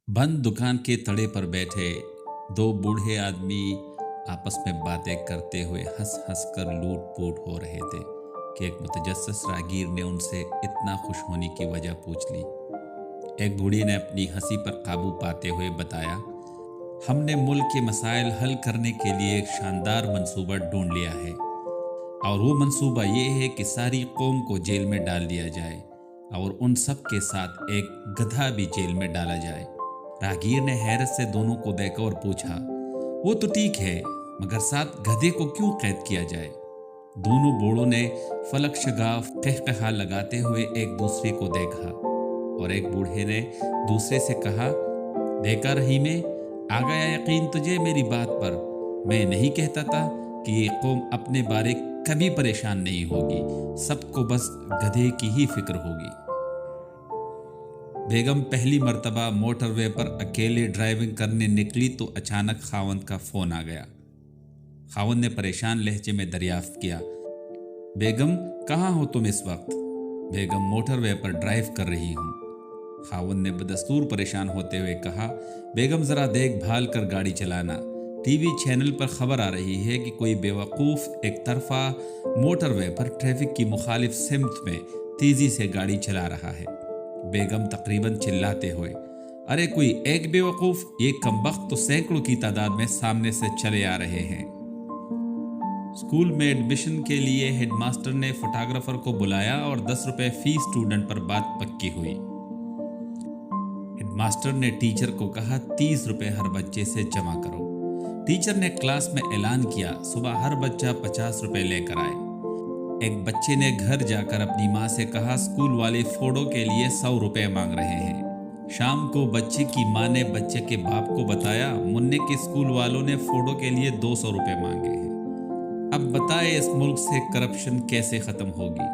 बंद दुकान के तड़े पर बैठे दो बूढ़े आदमी आपस में बातें करते हुए हंस हंस कर लूट पूट हो रहे थे कि एक मुतजस्सिस राहगीर ने उनसे इतना खुश होने की वजह पूछ ली। एक बूढ़ी ने अपनी हंसी पर काबू पाते हुए बताया, हमने मुल्क के मसाइल हल करने के लिए एक शानदार मंसूबा ढूंढ लिया है, और वो मंसूबा ये है कि सारी कौम को जेल में डाल दिया जाए और उन सब के साथ एक गधा भी जेल में डाला जाए। राहगीर ने हैरत से दोनों को देखा और पूछा, वो तो ठीक है, मगर साथ गधे को क्यों कैद किया जाए? दोनों बूढ़ों ने फलक शगाफ कहकहा लगाते हुए एक दूसरे को देखा और एक बूढ़े ने दूसरे से कहा, देखा रहीमे, आ गया यकीन तुझे मेरी बात पर। मैं नहीं कहता था कि ये कौम अपने बारे कभी परेशान नहीं होगी, सबको बस गधे की ही फिक्र होगी। बेगम पहली मर्तबा मोटरवे पर अकेले ड्राइविंग करने निकली तो अचानक खावंद का फोन आ गया। खावंद ने परेशान लहजे में दरियाफ्त किया, बेगम कहाँ हो तुम इस वक्त? बेगम मोटरवे पर ड्राइव कर रही हूँ। खावंद ने बदस्तूर परेशान होते हुए कहा, बेगम ज़रा देखभाल कर गाड़ी चलाना। टीवी चैनल पर खबर आ रही है कि कोई बेवकूफ़ एक तरफा मोटरवे पर ट्रैफिक की मुखालिफ सिमत में तेज़ी से गाड़ी चला रहा है। बेगम तकरीबन चिल्लाते हुए, अरे कोई एक बेवकूफ़, ये कमबख्त तो सैकड़ों की तादाद में सामने से चले आ रहे हैं। स्कूल में एडमिशन के लिए हेडमास्टर ने फोटोग्राफर को बुलाया और 10 रुपए फीस स्टूडेंट पर बात पक्की हुई। हेडमास्टर ने टीचर को कहा, 30 रुपए हर बच्चे से जमा करो। टीचर ने क्लास में ऐलान किया, सुबह हर बच्चा 50 रुपए लेकर आए। एक बच्चे ने घर जाकर अपनी माँ से कहा, स्कूल वाले फोटो के लिए 100 रुपए मांग रहे हैं। शाम को बच्चे की माँ ने बच्चे के बाप को बताया, मुन्ने के स्कूल वालों ने फोटो के लिए 200 रुपए मांगे हैं। अब बताए इस मुल्क से करप्शन कैसे ख़त्म होगी?